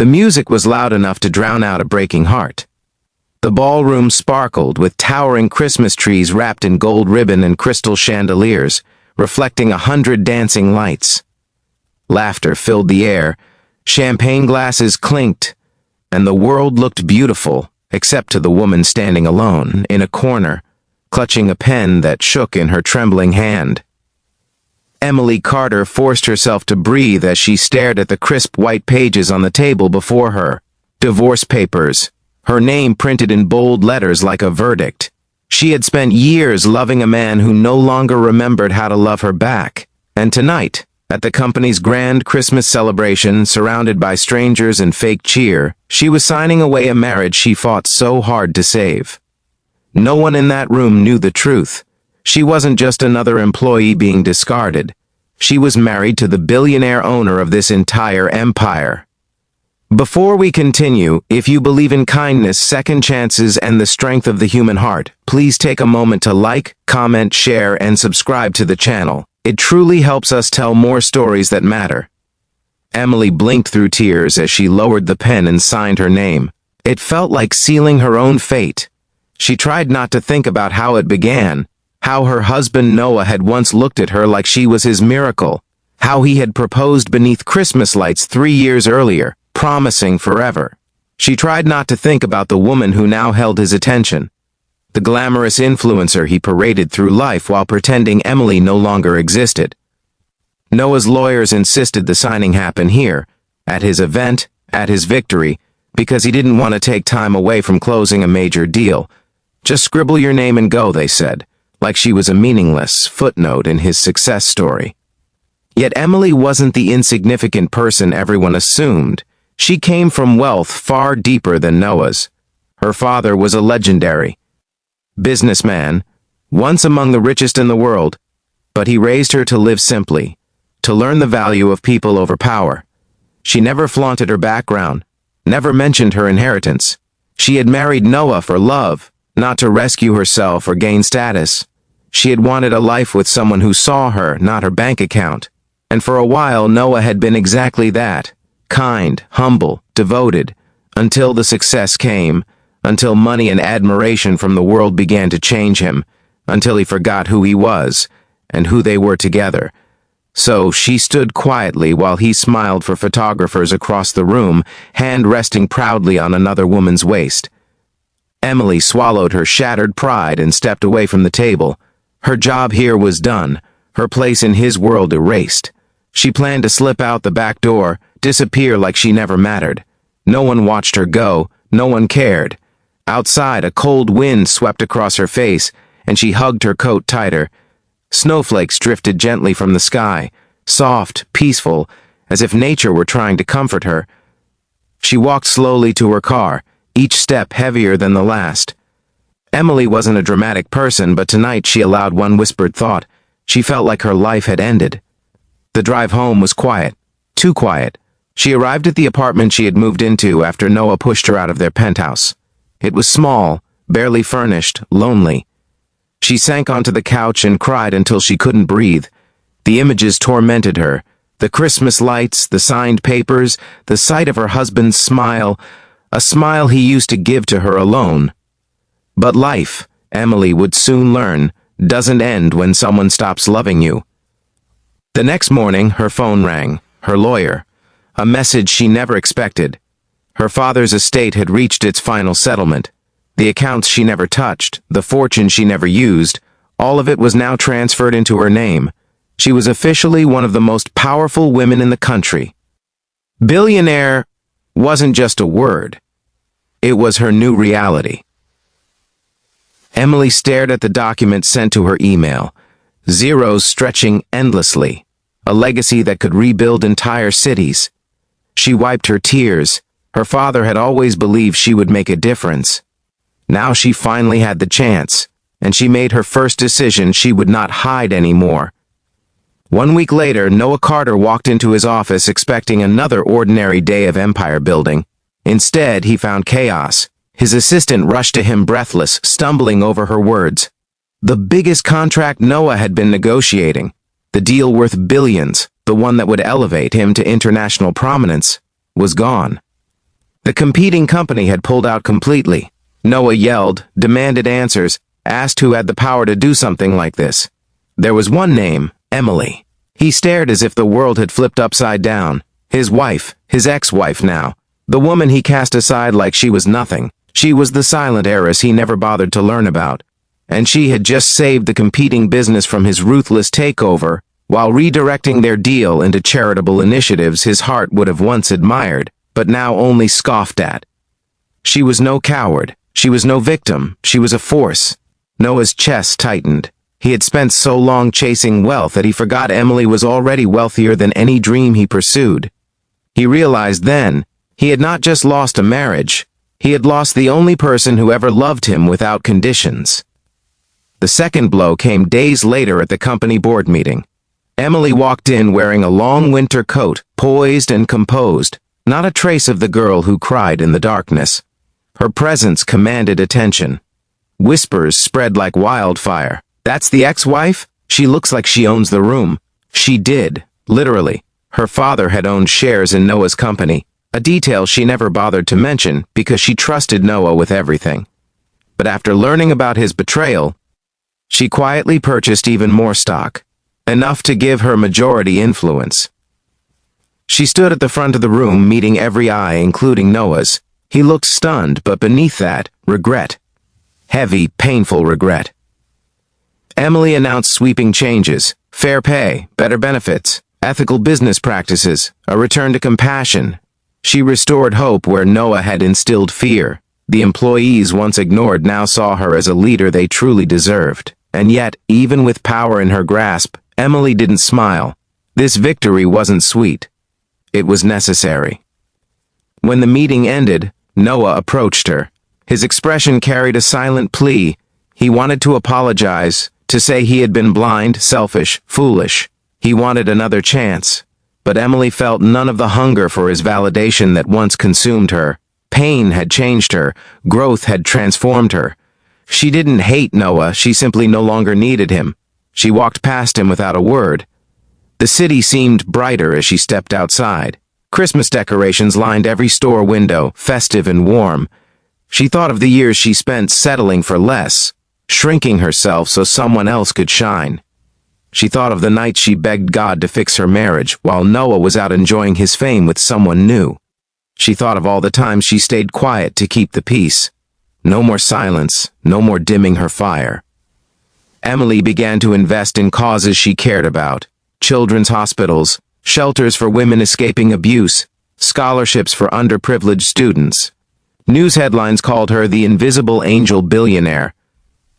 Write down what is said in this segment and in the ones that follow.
The music was loud enough to drown out a breaking heart. The ballroom sparkled with towering Christmas trees wrapped in gold ribbon and crystal chandeliers, reflecting 100 dancing lights. Laughter filled the air, champagne glasses clinked, and the world looked beautiful, except to the woman standing alone in a corner, clutching a pen that shook in her trembling hand. Emily Carter forced herself to breathe as she stared at the crisp white pages on the table before her. Divorce papers, her name printed in bold letters like a verdict. She had spent years loving a man who no longer remembered how to love her back. And tonight, at the company's grand Christmas celebration, surrounded by strangers and fake cheer, she was signing away a marriage she fought so hard to save. No one in that room knew the truth. She wasn't just another employee being discarded. She was married to the billionaire owner of this entire empire. Before we continue, if you believe in kindness, second chances, and the strength of the human heart, please take a moment to like, comment, share, and subscribe to the channel. It truly helps us tell more stories that matter. Emily blinked through tears as she lowered the pen and signed her name. It felt like sealing her own fate. She tried not to think about how it began, how her husband Noah had once looked at her like she was his miracle, how he had proposed beneath Christmas lights 3 years earlier, promising forever. She tried not to think about the woman who now held his attention, the glamorous influencer he paraded through life while pretending Emily no longer existed. Noah's lawyers insisted the signing happen here, at his event, at his victory, because he didn't want to take time away from closing a major deal. Just scribble your name and go, they said, like she was a meaningless footnote in his success story. Yet Emily wasn't the insignificant person everyone assumed. She came from wealth far deeper than Noah's. Her father was a legendary businessman, once among the richest in the world, but he raised her to live simply, to learn the value of people over power. She never flaunted her background, never mentioned her inheritance. She had married Noah for love, not to rescue herself or gain status. She had wanted a life with someone who saw her, not her bank account. And for a while, Noah had been exactly that. Kind, humble, devoted, until the success came, until money and admiration from the world began to change him, until he forgot who he was, and who they were together. So she stood quietly while he smiled for photographers across the room, hand resting proudly on another woman's waist. Emily swallowed her shattered pride and stepped away from the table. Her job here was done, her place in his world erased. She planned to slip out the back door, disappear like she never mattered. No one watched her go, no one cared. Outside, a cold wind swept across her face, and she hugged her coat tighter. Snowflakes drifted gently from the sky, soft, peaceful, as if nature were trying to comfort her. She walked slowly to her car, each step heavier than the last. Emily wasn't a dramatic person, but tonight she allowed one whispered thought. She felt like her life had ended. The drive home was quiet, too quiet. She arrived at the apartment she had moved into after Noah pushed her out of their penthouse. It was small, barely furnished, lonely. She sank onto the couch and cried until she couldn't breathe. The images tormented her. The Christmas lights, the signed papers, the sight of her husband's smile, a smile he used to give to her alone. But life, Emily would soon learn, doesn't end when someone stops loving you. The next morning, her phone rang. Her lawyer. A message she never expected. Her father's estate had reached its final settlement. The accounts she never touched, the fortune she never used, all of it was now transferred into her name. She was officially one of the most powerful women in the country. Billionaire wasn't just a word. It was her new reality. Emily stared at the document sent to her email, zeros stretching endlessly, a legacy that could rebuild entire cities. She wiped her tears. Her father had always believed she would make a difference. Now she finally had the chance, and she made her first decision. She would not hide anymore. 1 week later, Noah Carter walked into his office expecting another ordinary day of empire building. Instead, he found chaos. His assistant rushed to him breathless, stumbling over her words. The biggest contract Noah had been negotiating, the deal worth billions, the one that would elevate him to international prominence, was gone. The competing company had pulled out completely. Noah yelled, demanded answers, asked who had the power to do something like this. There was one name, Emily. He stared as if the world had flipped upside down. His wife, his ex-wife now. The woman he cast aside like she was nothing. She was the silent heiress he never bothered to learn about. And she had just saved the competing business from his ruthless takeover, while redirecting their deal into charitable initiatives his heart would have once admired, but now only scoffed at. She was no coward. She was no victim. She was a force. Noah's chest tightened. He had spent so long chasing wealth that he forgot Emily was already wealthier than any dream he pursued. He realized then, he had not just lost a marriage, he had lost the only person who ever loved him without conditions. The second blow came days later at the company board meeting. Emily walked in wearing a long winter coat, poised and composed, not a trace of the girl who cried in the darkness. Her presence commanded attention. Whispers spread like wildfire. That's the ex-wife? She looks like she owns the room. She did, literally. Her father had owned shares in Noah's company, a detail she never bothered to mention because she trusted Noah with everything. But after learning about his betrayal, she quietly purchased even more stock, enough to give her majority influence. She stood at the front of the room, meeting every eye, including Noah's. He looked stunned, but beneath that, regret. Heavy, painful regret. Emily announced sweeping changes, fair pay, better benefits, ethical business practices, a return to compassion. She restored hope where Noah had instilled fear. The employees once ignored now saw her as a leader they truly deserved. And yet, even with power in her grasp, Emily didn't smile. This victory wasn't sweet. It was necessary. When the meeting ended, Noah approached her. His expression carried a silent plea. He wanted to apologize, to say he had been blind, selfish, foolish. He wanted another chance. But Emily felt none of the hunger for his validation that once consumed her. Pain had changed her. Growth had transformed her. She didn't hate Noah, she simply no longer needed him. She walked past him without a word. The city seemed brighter as she stepped outside. Christmas decorations lined every store window, festive and warm. She thought of the years she spent settling for less, shrinking herself so someone else could shine. She thought of the nights she begged God to fix her marriage while Noah was out enjoying his fame with someone new. She thought of all the times she stayed quiet to keep the peace. No more silence, no more dimming her fire. Emily began to invest in causes she cared about: children's hospitals, shelters for women escaping abuse, scholarships for underprivileged students. News headlines called her the invisible angel billionaire.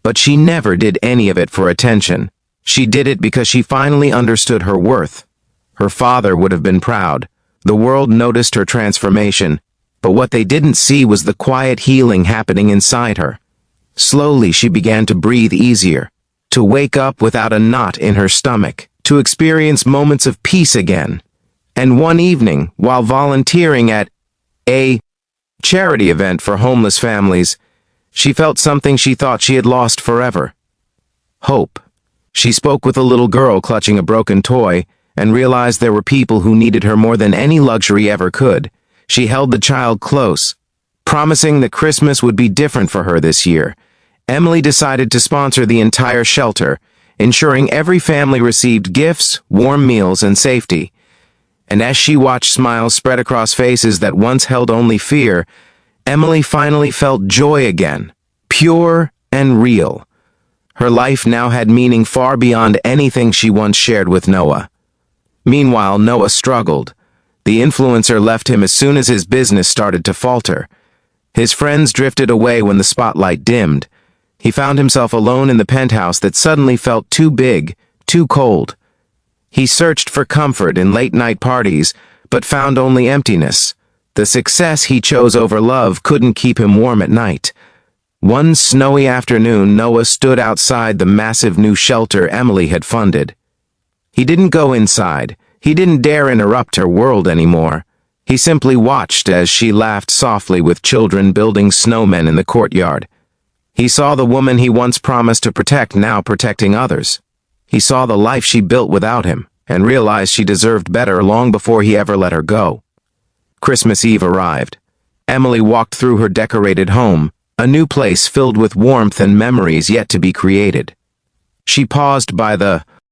But she never did any of it for attention. She did it because she finally understood her worth. Her father would have been proud. The world noticed her transformation, but what they didn't see was the quiet healing happening inside her. Slowly she began to breathe easier, to wake up without a knot in her stomach, to experience moments of peace again. And one evening, while volunteering at a charity event for homeless families, she felt something she thought she had lost forever. Hope. She spoke with a little girl clutching a broken toy and realized there were people who needed her more than any luxury ever could. She held the child close, promising that Christmas would be different for her this year. Emily decided to sponsor the entire shelter, ensuring every family received gifts, warm meals, and safety. And as she watched smiles spread across faces that once held only fear, Emily finally felt joy again, pure and real. Her life now had meaning far beyond anything she once shared with Noah. Meanwhile, Noah struggled. The influencer left him as soon as his business started to falter. His friends drifted away when the spotlight dimmed. He found himself alone in the penthouse that suddenly felt too big, too cold. He searched for comfort in late-night parties, but found only emptiness. The success he chose over love couldn't keep him warm at night. One snowy afternoon, Noah stood outside the massive new shelter Emily had funded. He didn't go inside. He didn't dare interrupt her world anymore. He simply watched as she laughed softly with children building snowmen in the courtyard. He saw the woman he once promised to protect now protecting others. He saw the life she built without him, and realized she deserved better long before he ever let her go. Christmas Eve arrived. Emily walked through her decorated home, a new place filled with warmth and memories yet to be created. She paused by the